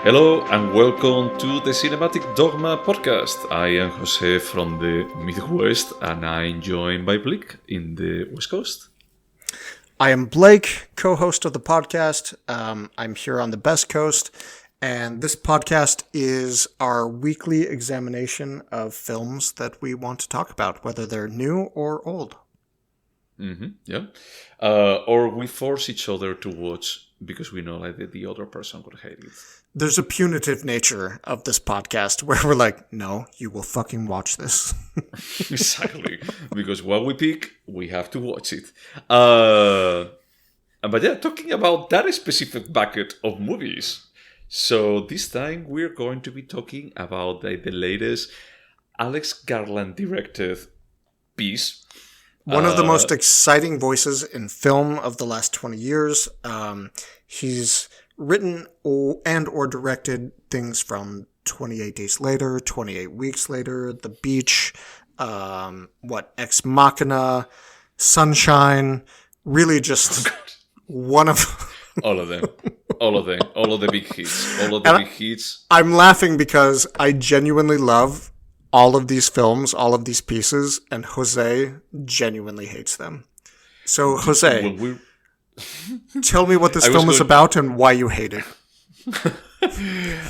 Hello and welcome to the Cinematic Dogma podcast. I am Jose from the Midwest and I'm joined by Blake in the West Coast. I am Blake, co-host of the podcast. I'm here on the Best Coast, and this podcast is our weekly examination of films that we want to talk about, whether they're new or old. Yeah. Or we force each other to watch because we know that the other person would hate it. There's a punitive nature of this podcast where we're like, no, you will fucking watch this. Exactly. Because what we pick, we have to watch it. But yeah, talking about that specific bucket of movies. So this time we're going to be talking about the latest Alex Garland directed piece. One of the most exciting voices in film of the last 20 years. He's written and or directed things from 28 Days Later, 28 Weeks Later, The Beach, Ex Machina, Sunshine, really just one of... all of them, all of the big hits, I'm laughing because I genuinely love all of these films, all of these pieces, and Jose genuinely hates them. So, Jose... Tell me what this film is about and why you hate it.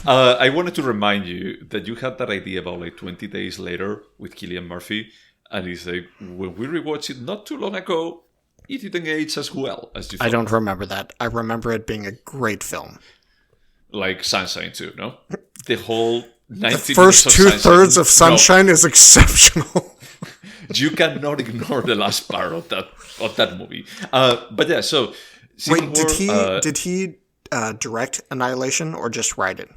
I wanted to remind you that you had that idea about 20 Days Later with Cillian Murphy, and it's like, when we rewatched it not too long ago, it didn't age as well as you thought. I don't remember that. I remember it being a great film. Like Sunshine too, no? The whole 90 The first two-thirds of Sunshine is exceptional. You cannot ignore the last part of that movie. But yeah, so wait, did he direct Annihilation or just write it?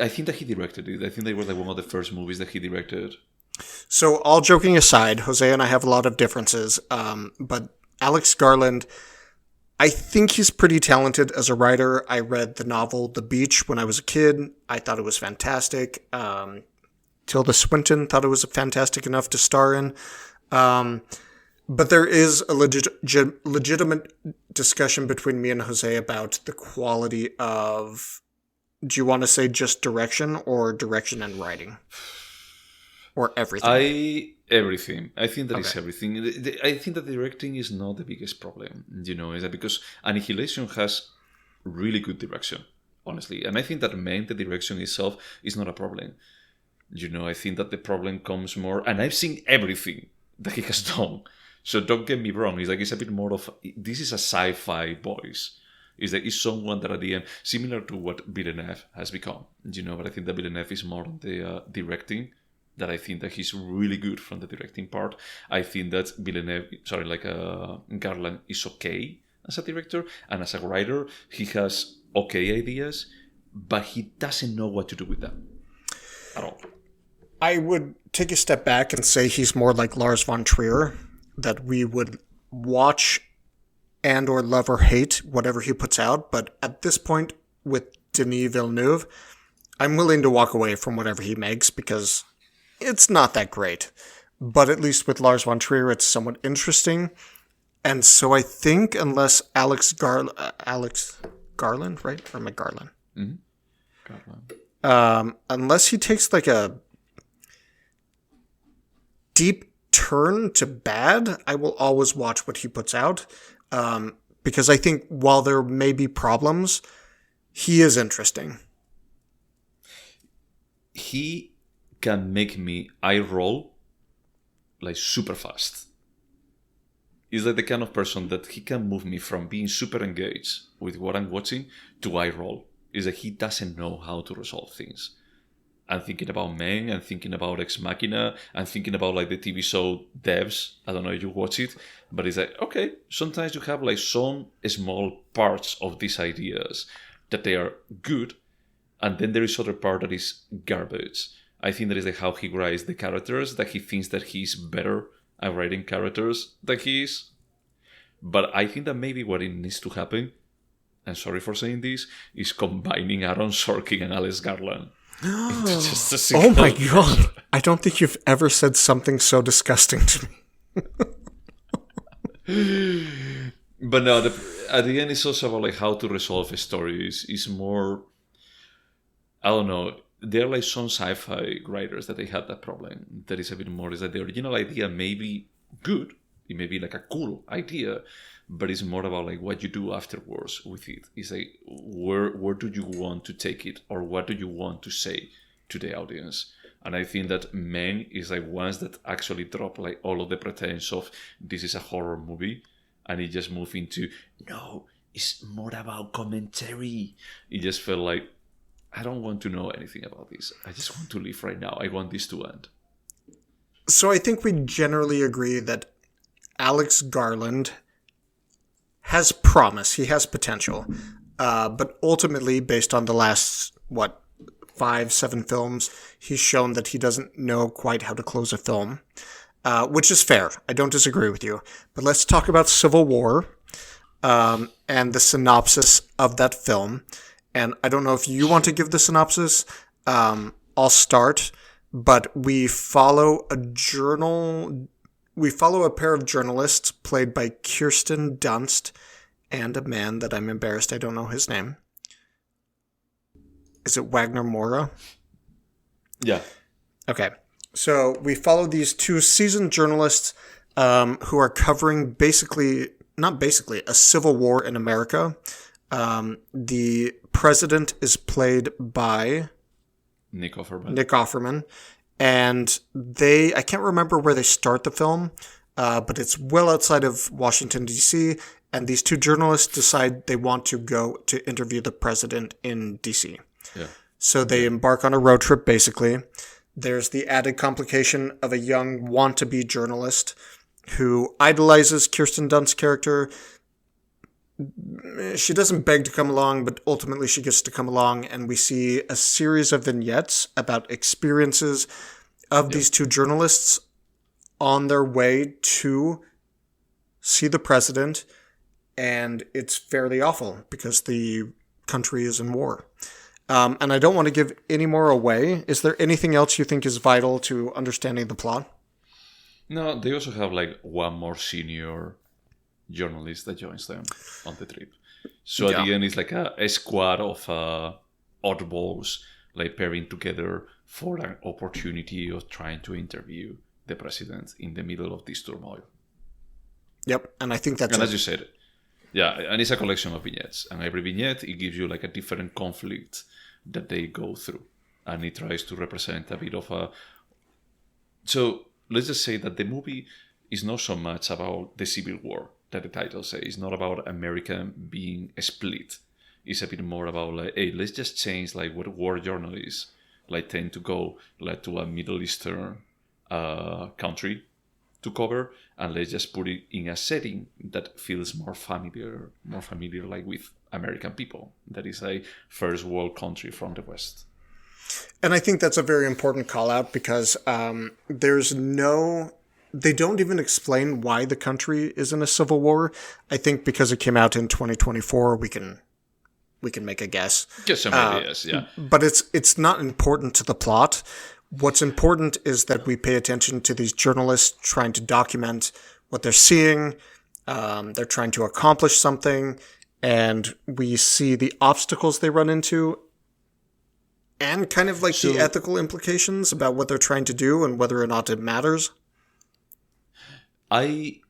I think that he directed it. I think they were one of the first movies that he directed. So, all joking aside, Jose and I have a lot of differences. But Alex Garland, I think he's pretty talented as a writer. I read the novel The Beach when I was a kid. I thought it was fantastic. Tilda Swinton thought it was fantastic enough to star in. But there is a legitimate discussion between me and Jose about the quality of, do you want to say just direction or direction and writing? Or everything? Everything. I think that is everything. I think that directing is not the biggest problem, is that because Annihilation has really good direction, honestly. And I think that the direction itself is not a problem. I think that the problem comes more, and I've seen everything that he has done. So don't get me wrong. It's a bit more of, this is a sci-fi voice. It's someone that at the end, similar to what Villeneuve has become, but I think that Villeneuve is more on the directing, that I think that he's really good from the directing part. I think that Garland is okay as a director, and as a writer, he has okay ideas, but he doesn't know what to do with them at all. I would take a step back and say he's more like Lars von Trier, that we would watch and or love or hate whatever he puts out. But at this point, with Denis Villeneuve, I'm willing to walk away from whatever he makes because it's not that great. But at least with Lars von Trier, it's somewhat interesting. And so I think unless Alex Garland, right? Or McGarland? Mm-hmm. Garland. Unless he takes a deep turn to bad, I will always watch what he puts out. Because I think while there may be problems, he is interesting. He can make me eye roll super fast. He's the kind of person that he can move me from being super engaged with what I'm watching to eye roll. Is that he doesn't know how to resolve things. I'm thinking about Men, I'm thinking about Ex Machina, I'm thinking about the TV show Devs. I don't know if you watch it, but it's okay, sometimes you have some small parts of these ideas that they are good, and then there is other part that is garbage. I think that is how he writes the characters, that he thinks that he's better at writing characters than he is. But I think that maybe what it needs to happen, and sorry for saying this, is combining Aaron Sorkin and Alex Garland. Oh my god. I don't think you've ever said something so disgusting to me. But no, at the end, it's also about like how to resolve stories. It's more, I don't know. There are like some sci-fi writers that they had that problem. That is a bit more is that the original idea may be good. It may be like a cool idea, but it's more about like what you do afterwards with it. It's like where do you want to take it, or what do you want to say to the audience? And I think that Men is like ones that actually drop like all of the pretense of this is a horror movie, and it just moved into no, it's more about commentary. It just felt like I don't want to know anything about this. I just want to live right now. I want this to end. So I think we generally agree that Alex Garland has promise. He has potential. But ultimately, based on the last, 5-7 films, he's shown that he doesn't know quite how to close a film, which is fair. I don't disagree with you. But let's talk about Civil War and the synopsis of that film. And I don't know if you want to give the synopsis. I'll start. But we follow a pair of journalists played by Kirsten Dunst and a man that I'm embarrassed I don't know his name. Is it Wagner Moura? Yeah. Okay. So we follow these two seasoned journalists who are covering a civil war in America. The president is played by Nick Offerman. And I can't remember where they start the film, but it's well outside of Washington, D.C., and these two journalists decide they want to go to interview the president in D.C. Yeah. So they embark on a road trip, basically. There's the added complication of a young want-to-be journalist who idolizes Kirsten Dunst's character. She doesn't beg to come along, but ultimately she gets to come along, and we see a series of vignettes about experiences of these two journalists on their way to see the president, and it's fairly awful because the country is in war. And I don't want to give any more away. Is there anything else you think is vital to understanding the plot? No, they also have like one more senior journalist that joins them on the trip. So at the end, it's like a squad of oddballs like pairing together for an opportunity of trying to interview the president in the middle of this turmoil. Yep, and I think that's as you said, yeah, and it's a collection of vignettes, and every vignette it gives you like a different conflict that they go through, and it tries to represent a bit of a. So let's just say that the movie is not so much about the Civil War that the title says. It's not about America being split. It's a bit more about like, hey, let's just change like what war journalists like tend to go like to a Middle Eastern country to cover, and let's just put it in a setting that feels more familiar like with American people. That is a first world country from the West. And I think that's a very important call out because they don't even explain why the country is in a civil war. I think because it came out in 2024, we can make a guess. Just some ideas, yeah. But it's not important to the plot. What's important is that we pay attention to these journalists trying to document what they're seeing. They're trying to accomplish something, and we see the obstacles they run into and kind of like the ethical implications about what they're trying to do and whether or not it matters. I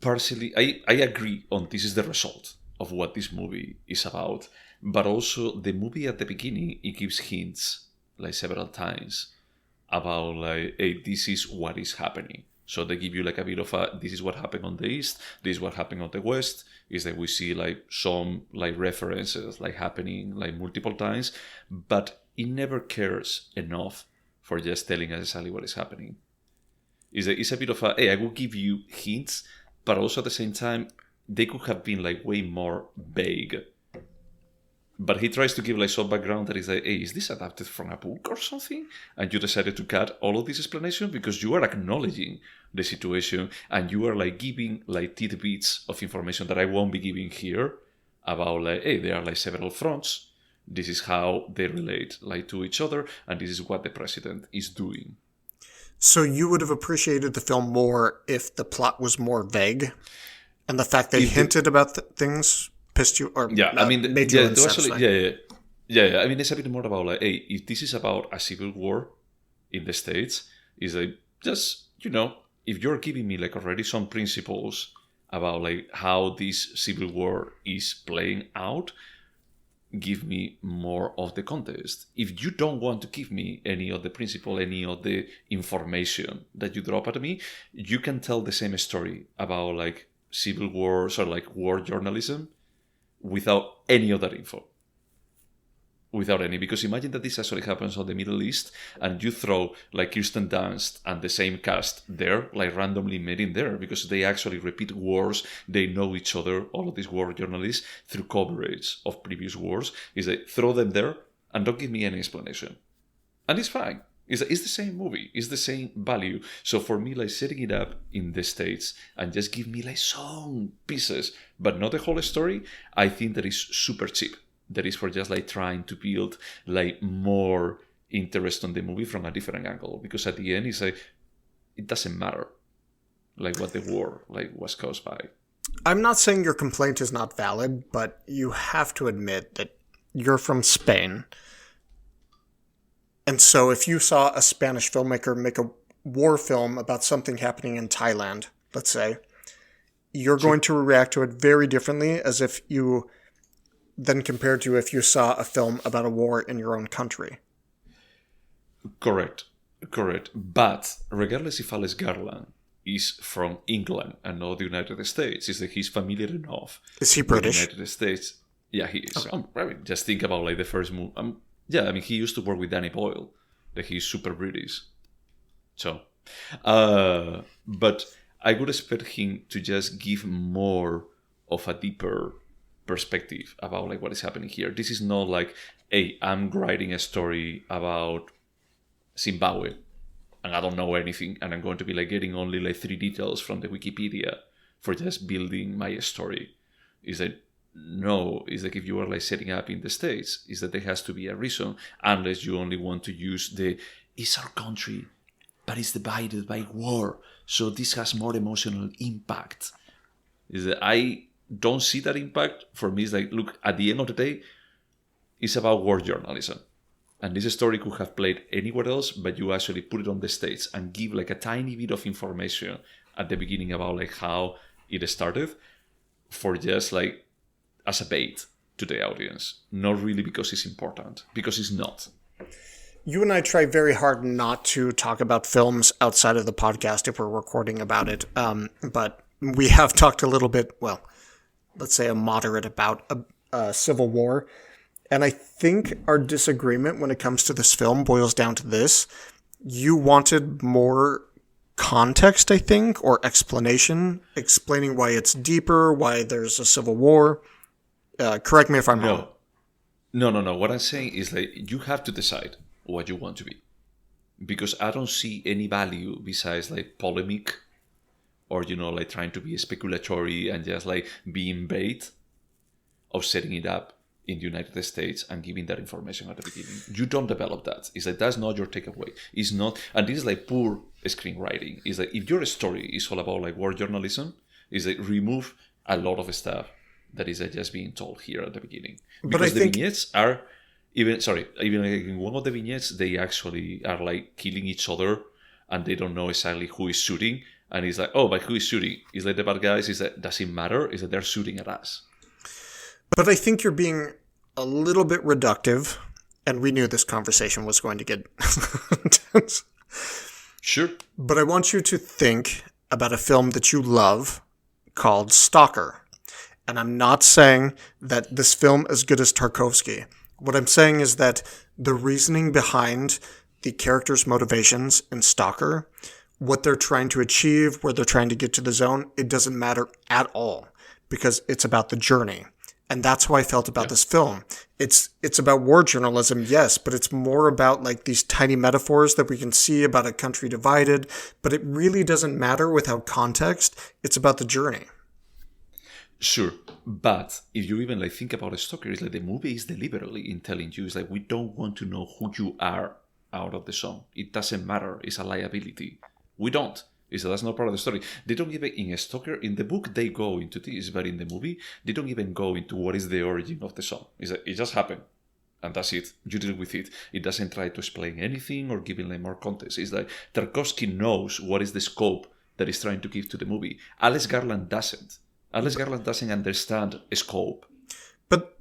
agree on this is the result of what this movie is about, but also the movie at the beginning, it gives hints like several times about like, hey, this is what is happening. So they give you like a bit of this is what happened on the East, this is what happened on the West, is that we see like some like references like happening like multiple times, but it never cares enough for just telling us exactly what is happening. It's a bit of hey, I will give you hints, but also at the same time, they could have been like way more vague. But he tries to give like some background that is like, hey, is this adapted from a book or something? And you decided to cut all of this explanation because you are acknowledging the situation and you are like giving like tidbits of information that I won't be giving here about like, hey, there are like several fronts. This is how they relate like to each other, and this is what the president is doing. So you would have appreciated the film more if the plot was more vague, and the fact they hinted about things pissed you or Yeah, I mean, made you to unsatisfied. actually, yeah. I mean, it's a bit more about like, hey, if this is about a civil war in the States, is like just if you're giving me like already some principles about like how this civil war is playing out, give me more of the context. If you don't want to give me any of the principle, any of the information that you drop at me, you can tell the same story about like civil wars or like war journalism without any other info. Without any, because imagine that this actually happens on the Middle East and you throw like Kirsten Dunst and the same cast there, like randomly made in there, because they actually repeat wars, they know each other, all of these war journalists, through coverage of previous wars, is they throw them there and don't give me any explanation. And it's fine. It's the same movie, it's the same value. So for me, like setting it up in the States and just give me like some pieces, but not the whole story, I think that is super cheap. That is for just like trying to build like more interest on the movie from a different angle, because at the end it's like it doesn't matter like what the war like was caused by. I'm not saying your complaint is not valid, but you have to admit that you're from Spain. And so if you saw a Spanish filmmaker make a war film about something happening in Thailand, let's say, you're going to react to it very differently as if you than compared to if you saw a film about a war in your own country. Correct. But regardless if Alex Garland is from England and not the United States, is that he's familiar enough. Is he British? With the United States. Yeah, he is. Okay. I mean, just think about like the first movie. He used to work with Danny Boyle. Like he's super British. So, but I would expect him to just give more of a deeper perspective about like what is happening here. This is not like, hey, I'm writing a story about Zimbabwe and I don't know anything and I'm going to be like getting only like 3 details from the Wikipedia for just building my story. Is that no, is like if you are like setting up in the States, is that there has to be a reason, unless you only want to use it's our country, but it's divided by war, so this has more emotional impact. Is that I don't see that impact. For me, it's like, look, at the end of the day, it's about war journalism. And this story could have played anywhere else, but you actually put it on the States and give like a tiny bit of information at the beginning about like how it started, for just like as a bait to the audience. Not really because it's important, because it's not. You and I try very hard not to talk about films outside of the podcast if we're recording about it. But we have talked a little bit, well, let's say a moderate about a civil war. And I think our disagreement when it comes to this film boils down to this. You wanted more context, I think, or explanation, explaining why it's deeper, why there's a civil war. Correct me if I'm wrong. No. What I'm saying is that you have to decide what you want to be. Because I don't see any value besides like polemic or, like trying to be speculatory and just like being bait of setting it up in the United States and giving that information at the beginning. You don't develop that. It's like, that's not your takeaway. It's not, and this is like poor screenwriting. It's like, if your story is all about like war journalism, is like remove a lot of stuff that is just being told here at the beginning. Because the vignettes are, even like in one of the vignettes, they actually are like killing each other and they don't know exactly who is shooting. And it's like, oh, but who is shooting? Is like the bad guys? Is that doesn't matter? Is that they're shooting at us? But I think you're being a little bit reductive, and we knew this conversation was going to get intense. Sure. But I want you to think about a film that you love called Stalker. And I'm not saying that this film is as good as Tarkovsky. What I'm saying is that the reasoning behind the characters' motivations in Stalker, what they're trying to achieve, where they're trying to get to the zone, it doesn't matter at all because it's about the journey. And that's how I felt about this film. It's about war journalism, yes, but it's more about like these tiny metaphors that we can see about a country divided, but it really doesn't matter without context. It's about the journey. Sure, but if you even like think about a Stalker, it's like the movie is deliberately in telling you, it's like, we don't want to know who you are out of the song. It doesn't matter. It's a liability. We don't. Is that that's not part of the story. They don't even, in the book, they go into this, but in the movie, they don't even go into what is the origin of the song. Is that it just happened, and that's it. You deal with it. It doesn't try to explain anything or giving like more context. It's like Tarkovsky knows what is the scope that he's trying to give to the movie. Alex Garland doesn't. Alex Garland doesn't understand scope. But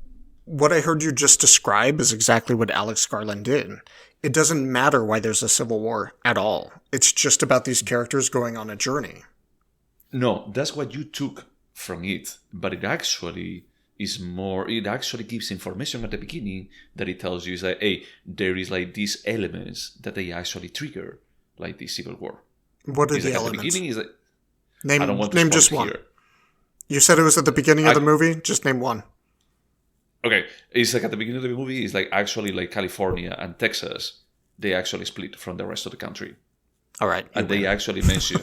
what I heard you just describe is exactly what Alex Garland did. It doesn't matter why there's a civil war at all. It's just about these characters going on a journey. No, that's what you took from it. But it actually is more, it actually gives information at the beginning that it tells you is like, hey, there is like these elements that they actually trigger, like the civil war. What are it's the like elements? At the beginning is like, name I don't want to name just spoil one. here. You said it was at the beginning of the movie? Just name one. Okay, it's like at the beginning of the movie, it's like actually like California and Texas, they actually split from the rest of the country. All right. And they actually mention,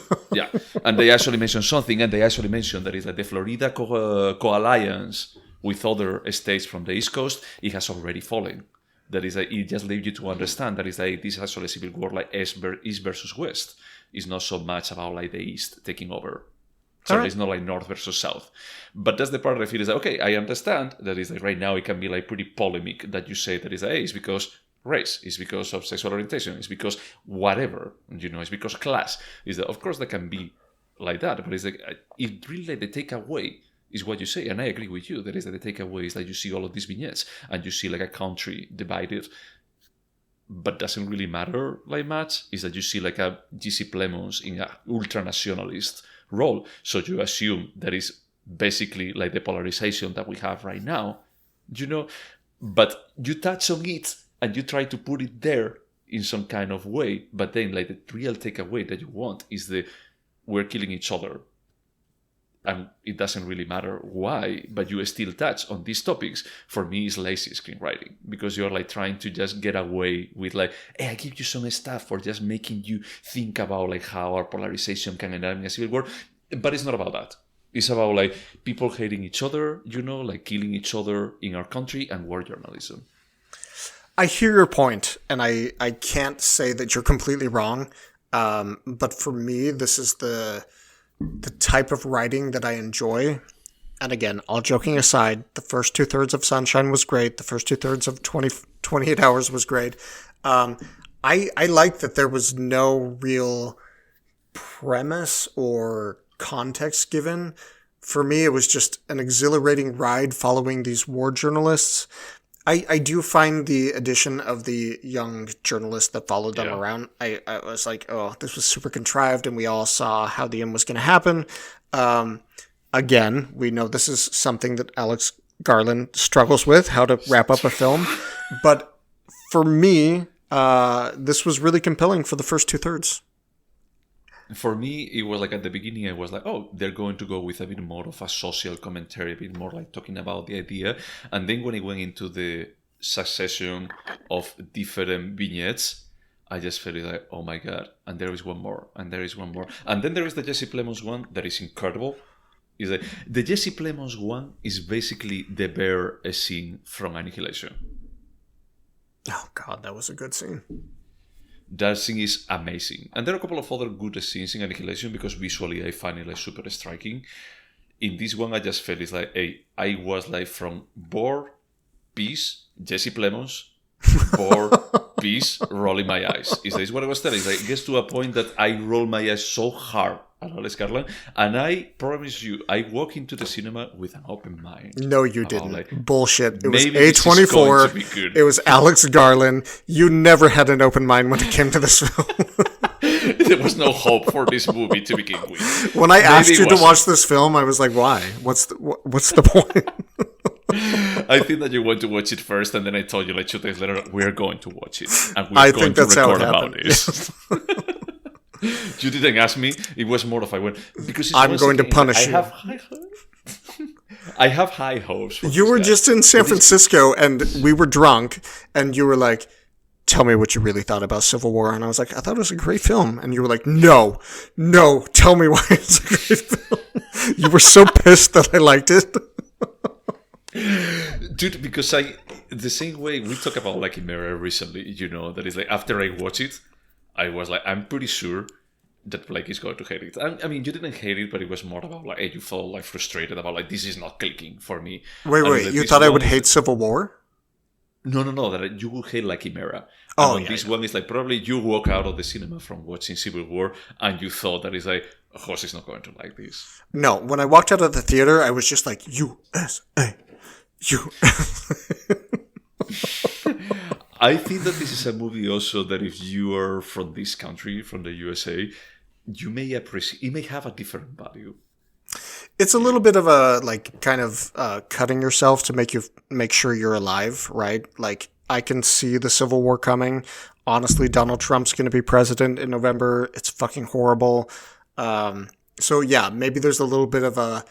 and they actually mention something, and they actually mention that is that the Florida co-alliance with other states from the East Coast, it has already fallen. That is like, it just leaves you to understand that is like this is actually a civil war like East versus West. It's not so much about like the East taking over. So it's not like North versus South. But that's the part of it is like, okay, I understand that is like right now it can be like pretty polemic that you say that is like, hey, it's because race, it's because of sexual orientation, it's because whatever, it's because class. Is that of course that can be like that, but it's like it really like the takeaway is what you say, and I agree with you. That is that the takeaway is that you see all of these vignettes and you see like a country divided, but doesn't really matter like much. Is that you see like a Jesse Plemons in a ultra-nationalist role. So you assume that is basically like the polarization that we have right now, but you touch on it and you try to put it there in some kind of way, but then like the real takeaway that you want is we're killing each other. And it doesn't really matter why, but you still touch on these topics. For me, it's lazy screenwriting because you're like trying to just get away with like, hey, I give you some stuff for just making you think about like how our polarization can end up in a civil war. But it's not about that. It's about like people hating each other, like killing each other in our country and war journalism. I hear your point, and I can't say that you're completely wrong. But for me, this is the type of writing that I enjoy. And again, all joking aside, the first 2/3 of Sunshine was great. The first 2/3 of 28 Hours was great. I like that there was no real premise or context given. For me, it was just an exhilarating ride following these war journalists. I do find the addition of the young journalist that followed them around. I was like, oh, this was super contrived, and we all saw how the end was going to happen. Again, we know this is something that Alex Garland struggles with, how to wrap up a film. But for me, this was really compelling for the first 2/3. For me, it was like at the beginning, I was like, oh, they're going to go with a bit more of a social commentary, a bit more like talking about the idea. And then when it went into the succession of different vignettes, I just felt like, oh my God, and there is one more, and there is one more. And then there is the Jesse Plemons one that is incredible. Is that the Jesse Plemons one is basically the bear scene from Annihilation. Oh God, that was a good scene. That scene is amazing. And there are a couple of other good scenes in Annihilation because visually I find it like super striking. In this one, I just felt it's like, hey, I was like from War, Peace, Jesse Plemons, War, Peace, rolling my eyes. Is what I was telling. Like, it gets to a point that I roll my eyes so hard at Alex Garland, and I promise you, I walk into the cinema with an open mind. No, you didn't. Like, bullshit. It was A24. It was Alex Garland. You never had an open mind when it came to this film. There was no hope for this movie to begin with. When I asked you to watch this film, I was like, why? What's the point? I think that you want to watch it first, and then I told you like 2 days later, we're going to watch it. And we're going to record about this. You didn't ask me. It was more of I went because I'm going to punish you. I have high hopes. You were just in San Francisco, and we were drunk, and you were like, "Tell me what you really thought about Civil War." And I was like, "I thought it was a great film." And you were like, "No, tell me why it's a great film." You were so pissed that I liked it. Dude, because the same way we talk about Lucky Mirror recently, that is like after I watch it, I was like, I'm pretty sure that Blake is going to hate it. I mean, you didn't hate it, but it was more about like, hey, you felt like frustrated about like, this is not clicking for me. Wait, you thought I would hate Civil War? No, that you would hate like Chimera. This one is like, probably you walk out of the cinema from watching Civil War and you thought that it's like, Jose is not going to like this. No, when I walked out of the theater, I was just like, USA, I think that this is a movie also that if you are from this country, from the USA, you may appreciate, it may have a different value. It's a little bit of a, like, kind of cutting yourself to make sure you're alive, right? Like, I can see the Civil War coming. Honestly, Donald Trump's going to be president in November. It's fucking horrible. So yeah, maybe there's a little bit of a,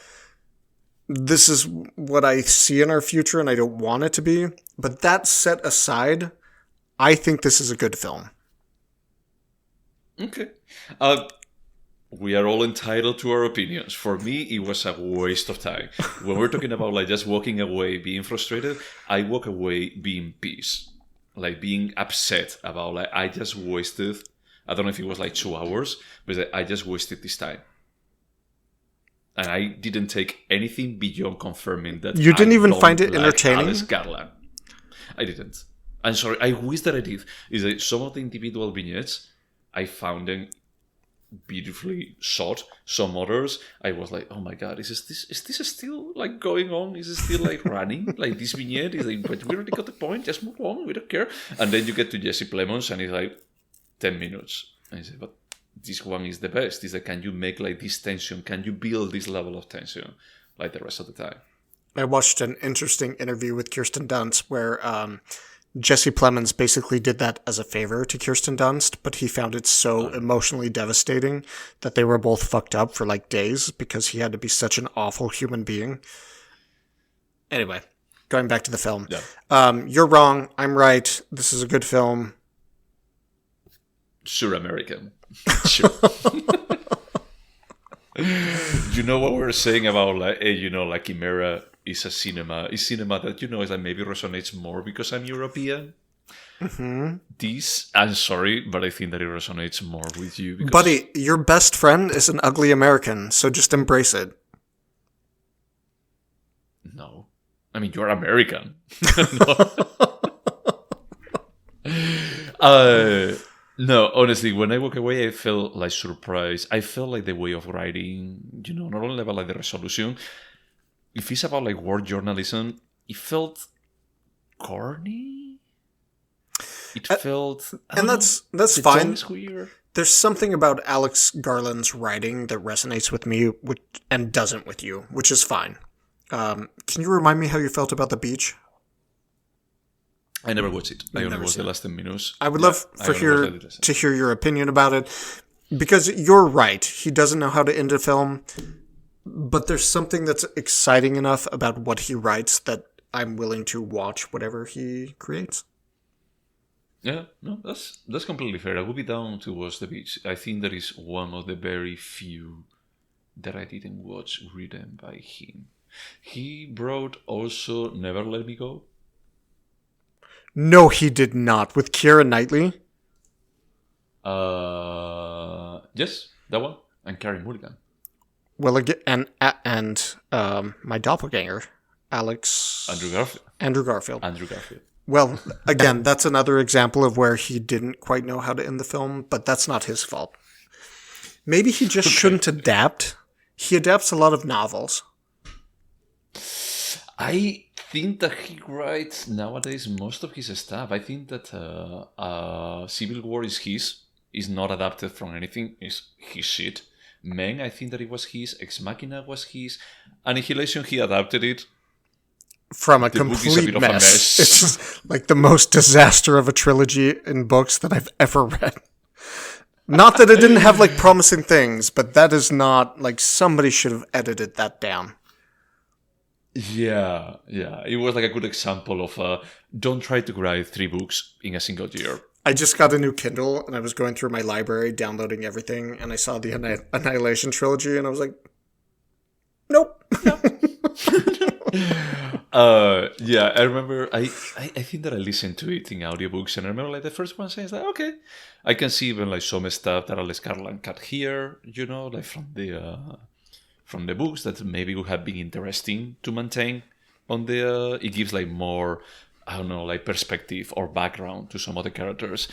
this is what I see in our future and I don't want it to be. But that set aside, I think this is a good film. Okay. We are all entitled to our opinions. For me, it was a waste of time. When we're talking about like just walking away, being frustrated, I walk away being pissed. Like being upset about like, I just wasted, I don't know if it was like 2 hours, but I just wasted this time. And I didn't take anything beyond confirming that you didn't even find it entertaining? Alex Garland. I didn't. I'm sorry. I wish that I did. Is that some of the individual vignettes, I found them beautifully shot. Some others, I was like, oh my god, is this still like going on? Is it still like running? Like this vignette is like, but we already got the point. Just move on. We don't care. And then you get to Jesse Plemons, and it's like 10 minutes. And I say, but this one is the best. Is that can you make like this tension? Can you build this level of tension like the rest of the time? I watched an interesting interview with Kirsten Dunst where Jesse Plemons basically did that as a favor to Kirsten Dunst, but he found it so emotionally devastating that they were both fucked up for like days because he had to be such an awful human being. Anyway, going back to the film. Yeah. You're wrong. I'm right. This is a good film. Sure, American. Sure. You know what we're saying about like, hey, like Chimera is cinema that is like maybe resonates more because I'm European. Mm-hmm. This, I'm sorry, but I think that it resonates more with you. Because buddy, your best friend is an ugly American, so just embrace it. No, I mean you're American. No, honestly, when I walk away, I felt like surprised. I felt like the way of writing, not only about like the resolution. If it's about like war journalism, it felt corny. It felt, and that's fine. There's something about Alex Garland's writing that resonates with me, and doesn't with you, which is fine. Can you remind me how you felt about The Beach? I never watched it. I only watched the last 10 minutes. I would love to hear your opinion about it, because you're right. He doesn't know how to end a film, but there's something that's exciting enough about what he writes that I'm willing to watch whatever he creates. Yeah, no, that's completely fair. I would be down to watch The Beach. I think that is one of the very few that I didn't watch written by him. He wrote also Never Let Me Go. No, he did not. With Keira Knightley? Yes, that one. And Carey Mulligan. Well, again, and my doppelganger, Andrew Garfield. Well, again, that's another example of where he didn't quite know how to end the film, but that's not his fault. Maybe he just shouldn't adapt. He adapts a lot of novels. I think that he writes nowadays most of his stuff. I think that Civil War is not adapted from anything. It's his shit. Men, I think that it was his. Ex Machina was his. Annihilation, he adapted it. From a complete mess. It's like the most disaster of a trilogy in books that I've ever read. Not that it didn't have like promising things, but that is not like somebody should have edited that down. Yeah. It was like a good example of don't try to write 3 books in a single year. I just got a new Kindle and I was going through my library, downloading everything, and I saw the Annihilation trilogy and I was like, nope. Yeah, I remember. I think that I listened to it in audiobooks, and I remember like the first one saying like, okay, I can see even like some stuff that Alex Garland cut here, like from the books that maybe would have been interesting to maintain on the. It gives like more, I don't know, like perspective or background to some other characters,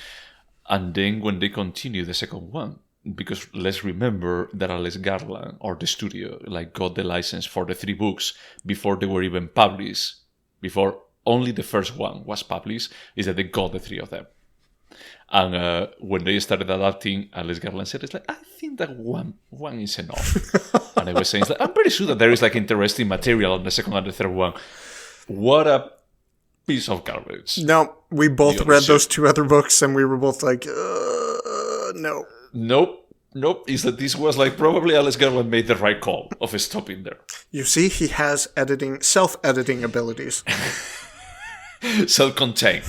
and then when they continue the second one. Because let's remember that Alex Garland or the studio like got the license for the 3 books before they were even published. Before only the first one was published, is that they got the 3 of them. And when they started adapting, Alex Garland said, "It's like I think that one is enough." And I was saying, it's like, "I'm pretty sure that there is like interesting material on the second and the third one." What a piece of garbage! No, we both read those 2 other books, and we were both like, no. Nope. Is that this was like probably Alex Garland made the right call of stopping there. You see, he has self-editing abilities. Self-contained.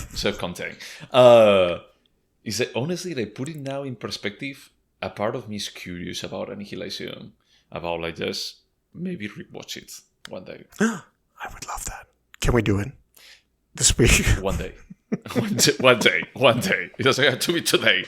Is that honestly, like putting now in perspective, a part of me is curious about Annihilation, about like just maybe rewatch it one day. I would love that. Can we do it this week? One day. One day. It doesn't have to be today.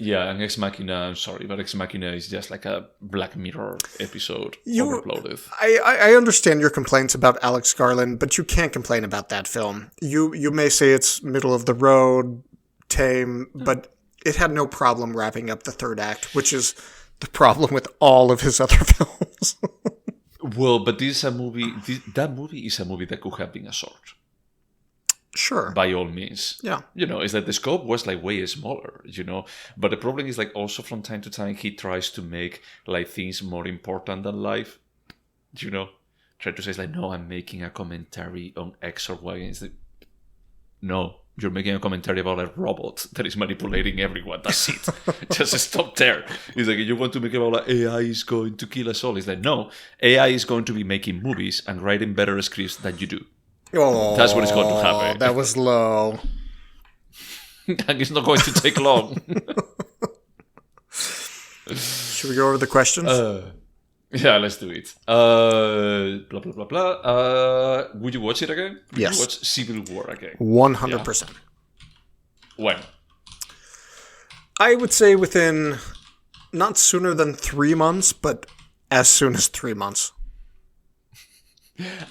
Yeah, and Ex Machina, I'm sorry, but Ex Machina is just like a Black Mirror episode overloaded. I understand your complaints about Alex Garland, but you can't complain about that film. You may say it's middle of the road, tame, but it had no problem wrapping up the 3rd act, which is the problem with all of his other films. Well, but this is a movie. That movie is a movie that could have been a short. Sure. By all means. Yeah. It's that the scope was like way smaller, But the problem is like also from time to time he tries to make like things more important than life. Try to say it's like, no, I'm making a commentary on X or Y. And it's like, no, you're making a commentary about a robot that is manipulating everyone. That's it. Just stop there. It's like, you want to make about like AI is going to kill us all. It's like, no, AI is going to be making movies and writing better scripts than you do. Oh, that's what is going to happen. That was low. And it's not going to take long. Should we go over the questions? Yeah, let's do it. Blah, blah, blah, blah. Would you watch it again? Would yes. you watch Civil War again? 100%. Yeah. When? I would say within not sooner than 3 months, but as soon as 3 months.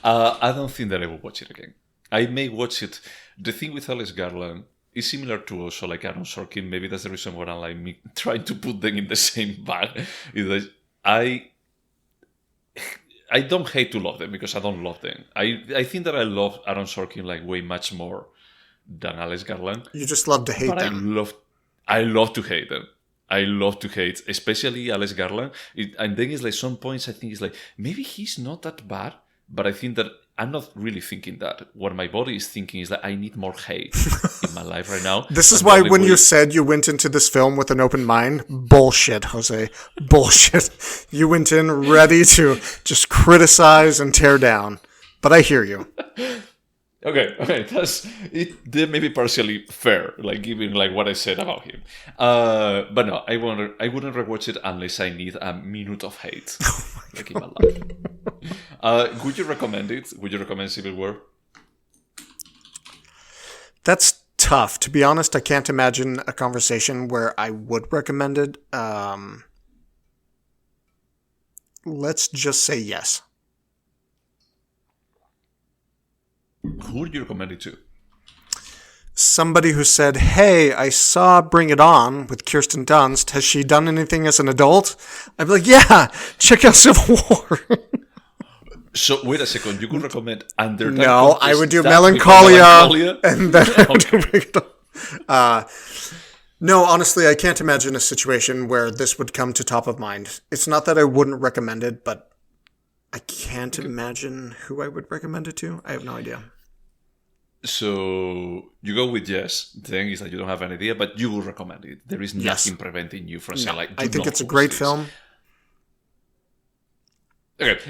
I don't think that I will watch it again. I may watch it. The thing with Alex Garland is similar to also like Aaron Sorkin. Maybe that's the reason why I'm like me trying to put them in the same bag. Is that I don't hate to love them because I don't love them. I think that I love Aaron Sorkin like way much more than Alex Garland. You just love to hate them. I love to hate them. I love to hate, especially Alex Garland. And then it's like some points I think it's like maybe he's not that bad. But I think that I'm not really thinking that. What my body is thinking is that I need more hate in my life right now. This is why when you said you went into this film with an open mind, bullshit, Jose. Bullshit. You went in ready to just criticize and tear down. But I hear you. Okay, that may be partially fair, like given like what I said about him. But no, I wouldn't rewatch it unless I need a minute of hate, like in my life. Would you recommend it? Would you recommend Civil War? That's tough. To be honest, I can't imagine a conversation where I would recommend it. Let's just say yes. Who would you recommend it to? Somebody who said, hey, I saw Bring It On with Kirsten Dunst. Has she done anything as an adult? I'd be like, yeah, check out Civil War. So, wait a second. You could recommend Under That No, Contest, I would do that Melancholia, and then I would Okay. do Bring It On. No, honestly, I can't imagine a situation where this would come to top of mind. It's not that I wouldn't recommend it, but I can't imagine who I would recommend it to. I have no idea. So you go with yes. The thing is that you don't have an idea, but you will recommend it. There is Yes. nothing preventing you from saying like. I think it's a great film. Okay,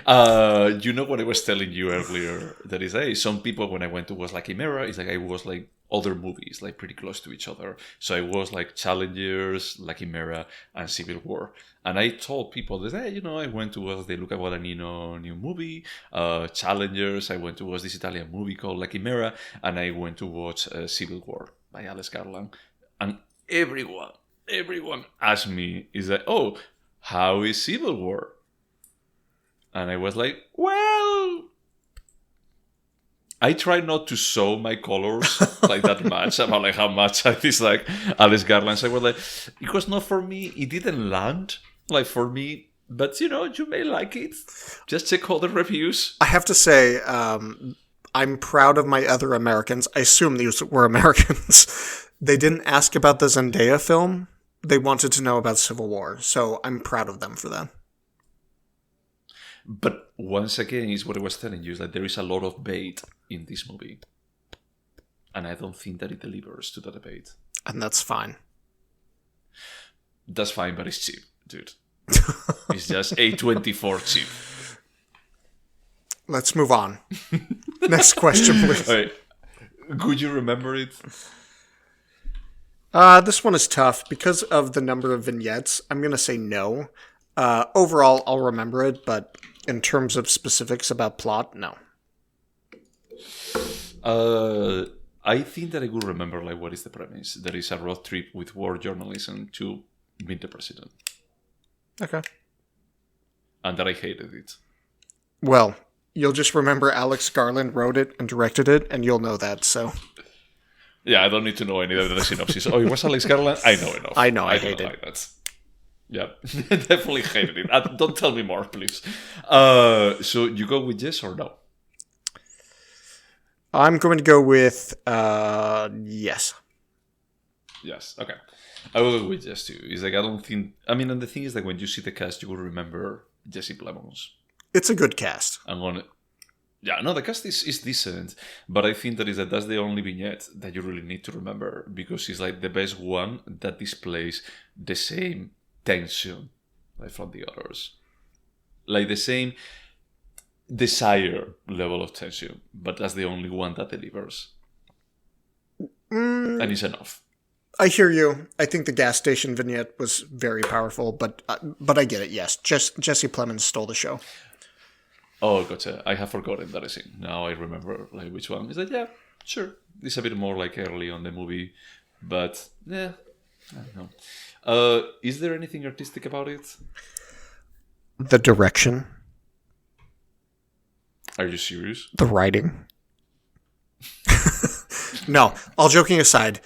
you know what I was telling you earlier? That is, hey, some people when I went to was like Chimera, it's like I was like other movies, like pretty close to each other. So I was like Challengers, La Chimera, and Civil War. And I told people that, hey, I went to watch the Luca Guadagnino new movie, Challengers. I went to watch this Italian movie called La Chimera, and I went to watch Civil War by Alex Garland. And everyone asked me, is that, oh, how is Civil War? And I was like, well, I try not to show my colors like that much about like how much I dislike Alex Garland. So I was like, it was not for me. It didn't land like for me. But you may like it. Just check all the reviews. I have to say, I'm proud of my other Americans. I assume these were Americans. They didn't ask about the Zendaya film. They wanted to know about Civil War. So I'm proud of them for that. But once again, is what I was telling you, is that there is a lot of bait in this movie. And I don't think that it delivers to that bait. And that's fine. That's fine, but it's cheap, dude. It's just A24 cheap. Let's move on. Next question, please. All right. Could you remember it? This one is tough. Because of the number of vignettes, I'm going to say no. Overall, I'll remember it, but in terms of specifics about plot, no. I think that I will remember like what is the premise. There is a road trip with war journalism to meet the president. Okay. And that I hated it. Well, you'll just remember Alex Garland wrote it and directed it, and you'll know that, so... Yeah, I don't need to know any of the synopsis. Oh, it was Alex Garland? I know enough. I know, I hate it. Like that. Yeah, definitely hated it. Don't tell me more, please. So you go with yes or no? I'm going to go with yes. Yes, okay. I will go with yes too. It's like I don't think... I mean, and the thing is that when you see the cast, you will remember Jesse Plemons. It's a good cast. Yeah, no, the cast is decent, but I think that's the only vignette that you really need to remember because it's like the best one that displays the same tension like from the others. Like the same desire level of tension, but that's the only one that delivers. And it's enough. I hear you. I think the gas station vignette was very powerful, but I get it, yes. Jesse Plemons stole the show. Oh, gotcha. I have forgotten that scene. Now I remember like which one. Is that, yeah, sure. It's a bit more like early on the movie, but yeah, I don't know. Is there anything artistic about it? The direction. Are you serious? The writing. No, all joking aside,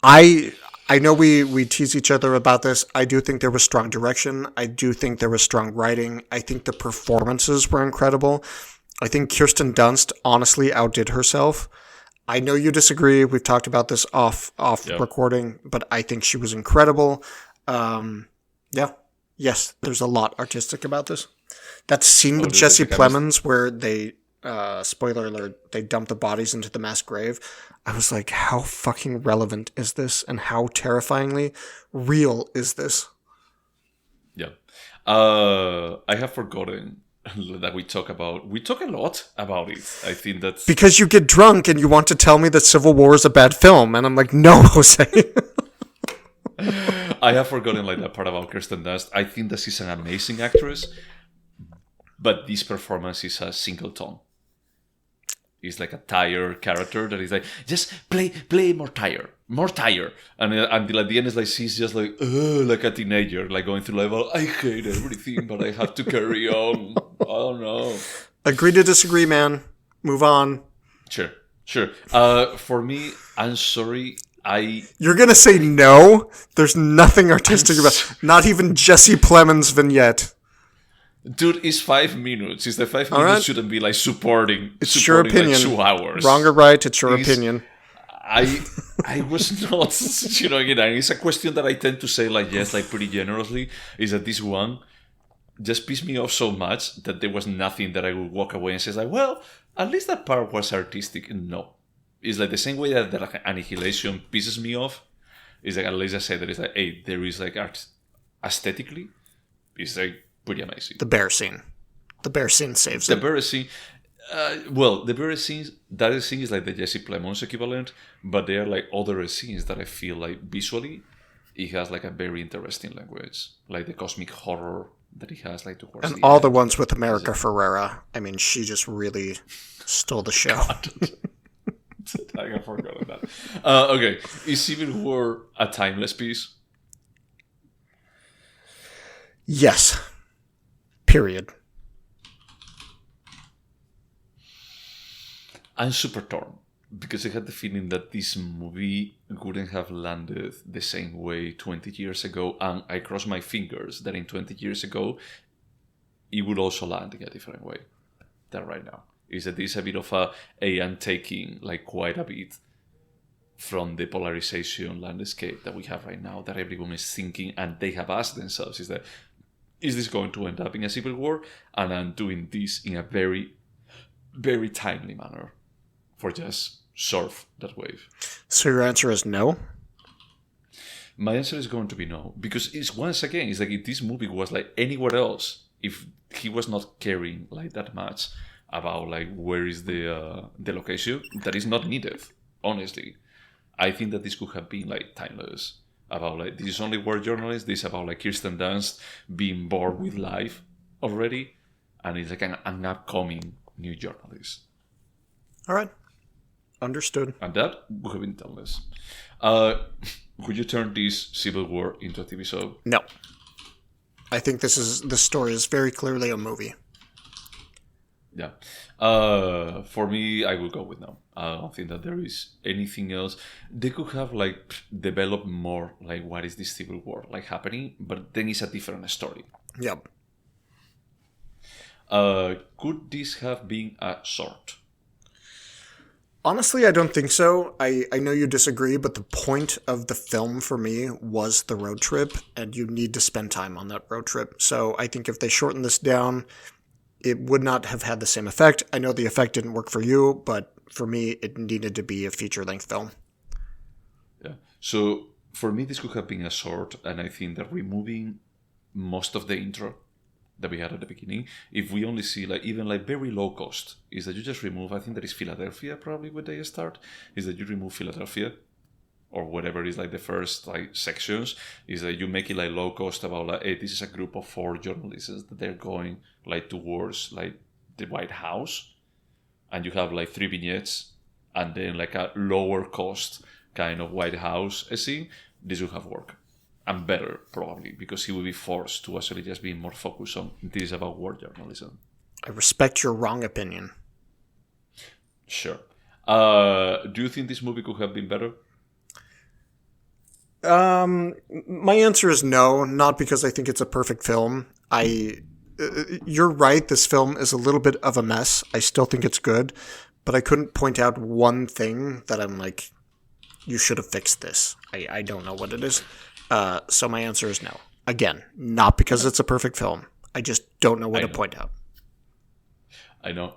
I know we tease each other about this. I do think there was strong direction. I do think there was strong writing. I think the performances were incredible. I think Kirsten Dunst honestly outdid herself. I know you disagree. We've talked about this off recording, but I think she was incredible. Yeah. Yes, there's a lot artistic about this. That scene with Jesse Plemons where they, spoiler alert, they dump the bodies into the mass grave. I was like, how fucking relevant is this? And how terrifyingly real is this? Yeah. I have forgotten that we talk a lot about it. I think that's... Because you get drunk and you want to tell me that Civil War is a bad film. And I'm like, no, Jose. I have forgotten like that part about Kirsten Dunst. I think that she's an amazing actress. But this performance is a single tone. It's like a tired character that is like, just play more tired. And until at the end, it's like she's just like a teenager, like going through like, well, I hate everything, but I have to carry on. I don't know. Agree to disagree, man. Move on. Sure. For me, I'm sorry. You're gonna say no? There's nothing artistic about. Not even Jesse Plemons' vignette. Dude, it's 5 minutes. It's the 5 minutes right. Shouldn't be like supporting. It's your opinion. Like 2 hours. Wrong or right, it's your opinion. I was not, it's a question that I tend to say like yes, like pretty generously. Is that this one just pissed me off so much that there was nothing that I would walk away and say like, well, at least that part was artistic. No, it's like the same way that like, Annihilation pisses me off. Is like at least I say that it's like, hey, there is like art aesthetically. It's like. Pretty amazing. The bear scene saves it. The bear scene. Well, the buried scenes, that scene is like the Jesse Plemons equivalent, but there are like other scenes that I feel like visually, it has like a very interesting language, like the cosmic horror that it has like towards And the all end. the ones with America Ferrera. I mean, she just really stole the show. I forgot that. Okay, is Civil War a timeless piece? Yes. Period. I'm super torn because I had the feeling that this movie wouldn't have landed the same way 20 years ago, and I cross my fingers that in 20 years ago it would also land in a different way than right now. Is that this a bit of a I'm taking like quite a bit from the polarization landscape that we have right now, that everyone is thinking and they have asked themselves, is this going to end up in a civil war? And I'm doing this in a very, very timely manner for just surf that wave. So your answer is no? My answer is going to be no, because it's once again, it's like if this movie was like anywhere else, if he was not caring like that much about like where is the location, that is not needed. Honestly, I think that this could have been like timeless. About like this is only War Journalism. This is about like Kirsten Dunst being bored with life already, and it's like an upcoming new journalist. All right. Understood. And that would have been timeless. Would you turn this Civil War into a TV show? No. I think this story is very clearly a movie. Yeah. For me, I will go with no. I don't think that there is anything else. They could have like developed more like what is this civil war like happening, but then it's a different story. Yep. Could this have been a short? Honestly, I don't think so. I know you disagree, but the point of the film for me was the road trip, and you need to spend time on that road trip. So I think if they shorten this down, it would not have had the same effect. I know the effect didn't work for you, but for me, it needed to be a feature-length film. Yeah. So for me, this could have been a short, and I think that removing most of the intro that we had at the beginning, if we only see like even like very low cost, is that you just remove, I think that is Philadelphia probably where they start, is that you remove Philadelphia or whatever is like the first like sections, is that you make it like low cost about like, hey, this is a group of 4 journalists that they're going like towards like the White House, and you have like 3 vignettes and then like a lower cost kind of White House scene. This would have worked. And better, probably, because he will be forced to actually just be more focused on this about war journalism. I respect your wrong opinion. Sure. Do you think this movie could have been better? My answer is no, not because I think it's a perfect film. You're right, this film is a little bit of a mess. I still think it's good, but I couldn't point out one thing that I'm like, you should have fixed this. I don't know what it is. So my answer is no. Again, not because it's a perfect film. I just don't know what to point out. I know.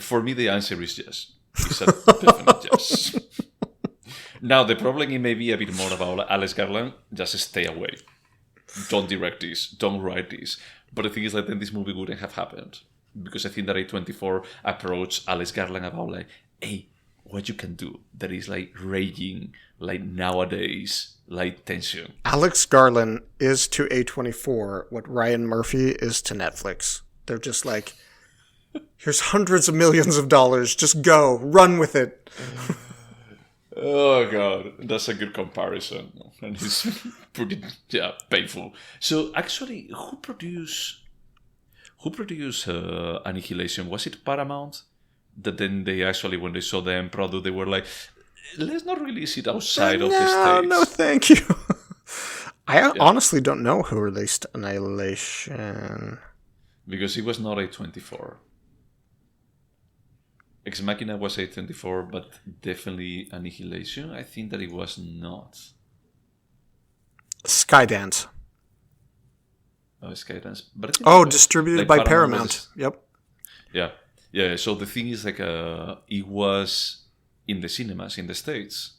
For me, the answer is yes. It's a definite yes. Now, the problem it may be a bit more about Alex Garland. Just stay away. Don't direct this. Don't write this. But the thing is that then this movie wouldn't have happened. Because I think that A24 approached Alex Garland about like, hey, what you can do that is like raging, like nowadays, like tension. Alex Garland is to A24 what Ryan Murphy is to Netflix. They're just like, here's hundreds of millions of dollars. Just go. Run with it. Oh, God. That's a good comparison. And it's pretty painful. So, actually, who produced Annihilation? Was it Paramount? That then they actually, when they saw the end product, they were like, let's not release it outside of the States. No, thank you. I honestly don't know who released Annihilation. Because it was not A24. Ex Machina was A24, but definitely Annihilation, I think that it was not. Skydance. Oh, Skydance. But distributed by Paramount. Yep. Yeah. Yeah, so the thing is like it was in the cinemas in the States,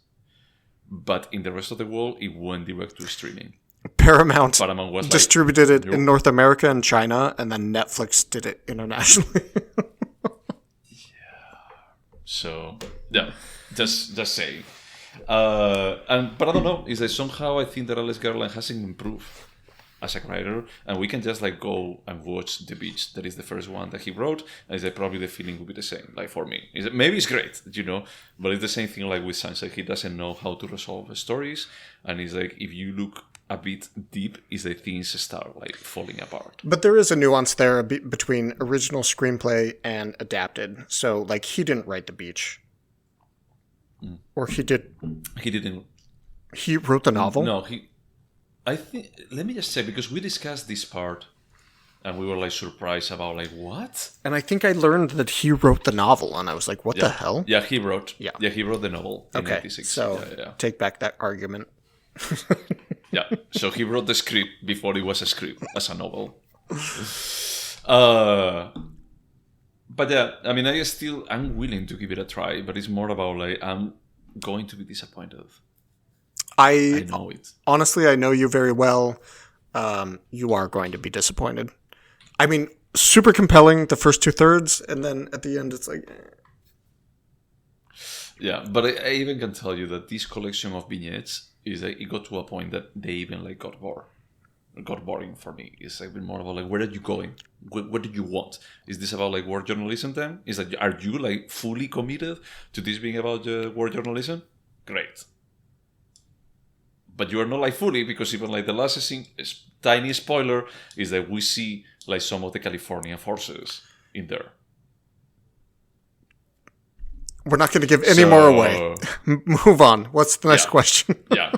but in the rest of the world, it went direct to streaming. Paramount was distributed it in North America and China, and then Netflix did it internationally. So yeah, just saying. But I don't know. Is that somehow I think that Alex Garland hasn't improved as a writer, and we can just like go and watch The Beach. That is the first one that he wrote, and is that probably the feeling will be the same. Like for me, is that maybe it's great, but it's the same thing like with Sunset. He doesn't know how to resolve stories, and it's like if you look a bit deep, is that things start like falling apart. But there is a nuance there between original screenplay and adapted. So like he didn't write The Beach, or he did. He didn't. He wrote the novel. No, I think, let me just say, because we discussed this part and we were like surprised about like, what? And I think I learned that he wrote the novel and I was like, what the hell? Yeah, he wrote the novel in okay, 96. So take back that argument. Yeah, so he wrote the script before it was a script as a novel. But yeah, I mean, I'm willing to give it a try, but it's more about like, I'm going to be disappointed. I know it. Honestly, I know you very well. You are going to be disappointed. I mean, super compelling the first 2/3, and then at the end, it's like... Yeah, but I even can tell you that this collection of vignettes is like, it got to a point that they even like got boring for me. It's like been more about like, where are you going? What did you want? Is this about like war journalism then? Is that, are you like fully committed to this being about war journalism? Great. But you are not like fully, because even like the last tiny spoiler is that we see like some of the California forces in there. We're not going to give any more away. Move on. What's the next question? Yeah.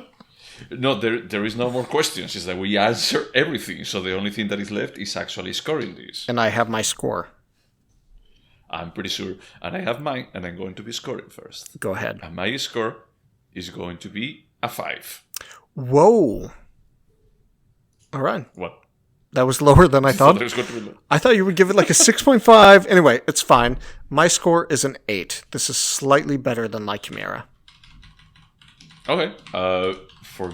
No, there is no more questions. It's that we answer everything. So the only thing that is left is actually scoring this. And I have my score. I'm pretty sure. And I have mine, and I'm going to be scoring first. Go ahead. And my score is going to be a 5. Whoa. All right. What? That was lower than I thought. I thought you would give it like a 6.5. Anyway, it's fine. My score is an 8. This is slightly better than La Chimera. Okay. For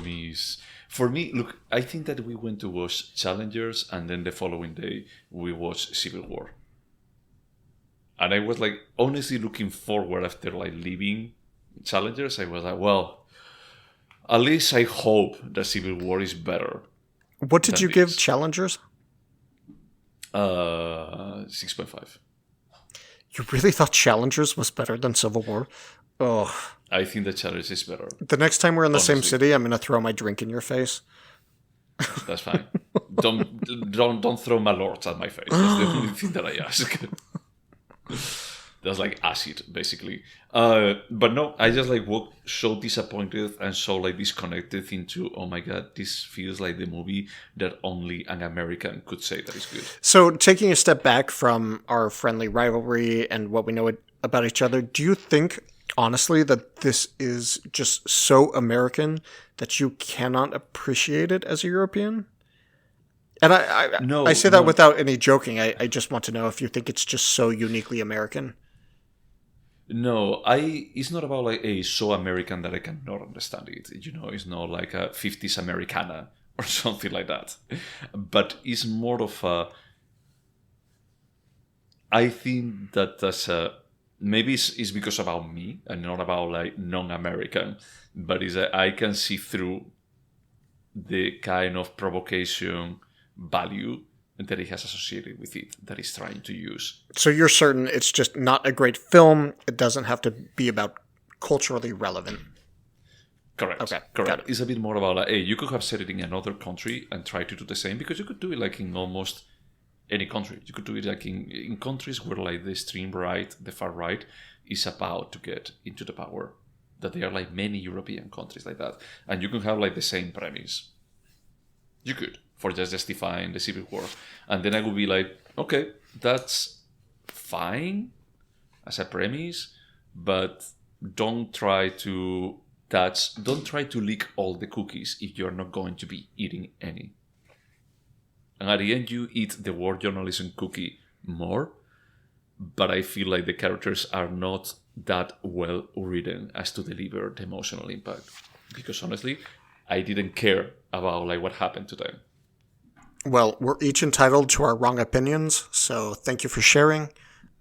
me, look, I think that we went to watch Challengers, and then the following day we watched Civil War. And I was like honestly looking forward after like leaving Challengers. I was like, well, at least I hope that Civil War is better. What did you give Challengers? 6.5. You really thought Challengers was better than Civil War? Oh. I think that Challengers is better. The next time we're in the same city, I'm going to throw my drink in your face. That's fine. Don't throw my lords at my face. That's the only thing that I ask. That's like acid, basically. But no, I just like woke so disappointed and so like disconnected into, oh my god, this feels like the movie that only an American could say that is good. So taking a step back from our friendly rivalry and what we know about each other, do you think, honestly, that this is just so American that you cannot appreciate it as a European? And I say that without any joking. I just want to know if you think it's just so uniquely American. No, it's not about like so American that I cannot understand it. It's not like a 50s Americana or something like that. But it's more of a... I think that that's maybe it's because about me and not about like non-American, but is that I can see through the kind of provocation value that it has associated with it that it's trying to use. So you're certain it's just not a great film. It doesn't have to be about culturally relevant. Correct. Okay. Correct. It's a bit more about like, hey, you could have set it in another country and try to do the same, because you could do it like in almost any country. You could do it like in countries where like the extreme right, the far right, is about to get into the power. That there are like many European countries like that. And you can have like the same premise. You could, for just justifying the Civil War. And then I would be like, okay, that's fine as a premise, but don't try to lick all the cookies if you're not going to be eating any. And at the end, you eat the war journalism cookie more, but I feel like the characters are not that well written as to deliver the emotional impact. Because honestly, I didn't care about like what happened to them. Well, we're each entitled to our wrong opinions, so thank you for sharing.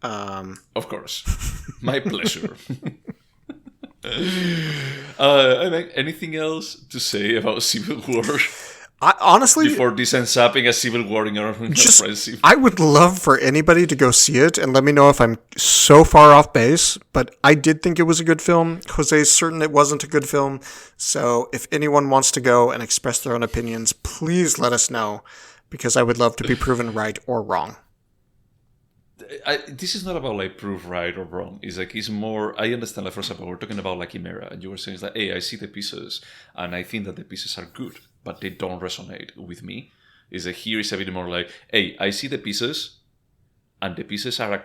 Of course. My pleasure. Anything else to say about Civil War? Honestly, before this ends up in a civil war in our friendship. I would love for anybody to go see it and let me know if I'm so far off base, but I did think it was a good film. Jose's certain it wasn't a good film, so if anyone wants to go and express their own opinions, please let us know, because I would love to be proven right or wrong. This is not about like proof right or wrong. It's more, I understand, like, for example, we're talking about like Chimera, and you were saying like, hey, I see the pieces and I think that the pieces are good, but they don't resonate with me. Here is a bit more like, hey, I see the pieces and the pieces are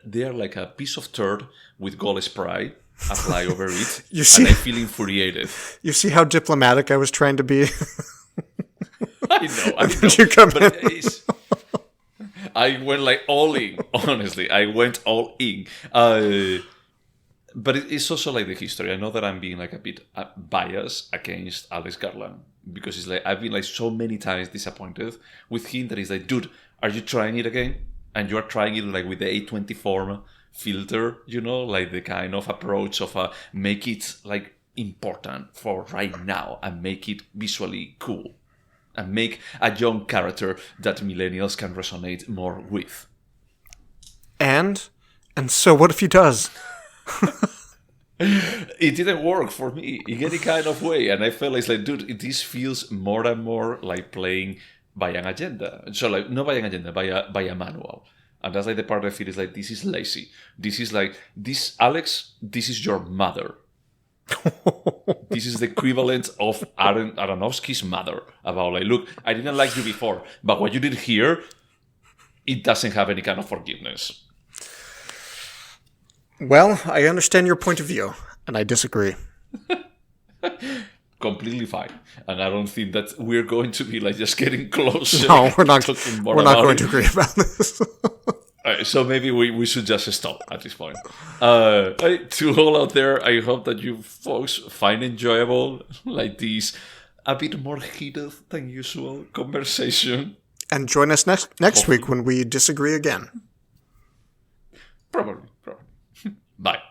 they are like a piece of turd with gold spray applied over it, and I feel infuriated. You see how diplomatic I was trying to be? I know. You come in. I went like all in, honestly. I went all in. But it's also like the history. I know that I'm being like a bit biased against Alex Garland, because it's like I've been like so many times disappointed with him that he's like, dude, are you trying it again? And you are trying it like with the A24 filter, like the kind of approach of make it like important for right now and make it visually cool. And make a young character that millennials can resonate more with. And so what if he does? It didn't work for me in any kind of way. And I felt like, dude, this feels more and more like playing by an agenda. So like, not by an agenda, by a manual. And that's like the part I feel is like, this is lazy. This is like, Alex, this is your mother. This is the equivalent of Aaron Aronofsky's mother, about like, look, I didn't like you before, but what you did here, it doesn't have any kind of forgiveness. Well, I understand your point of view, and I disagree. Completely fine. And I don't think that we're going to be like just getting closer. No, we're not going to agree about this. Alright, so maybe we should just stop at this point. To all out there, I hope that you folks find enjoyable like this a bit more heated than usual conversation. And join us next week when we disagree again. Probably. Bye.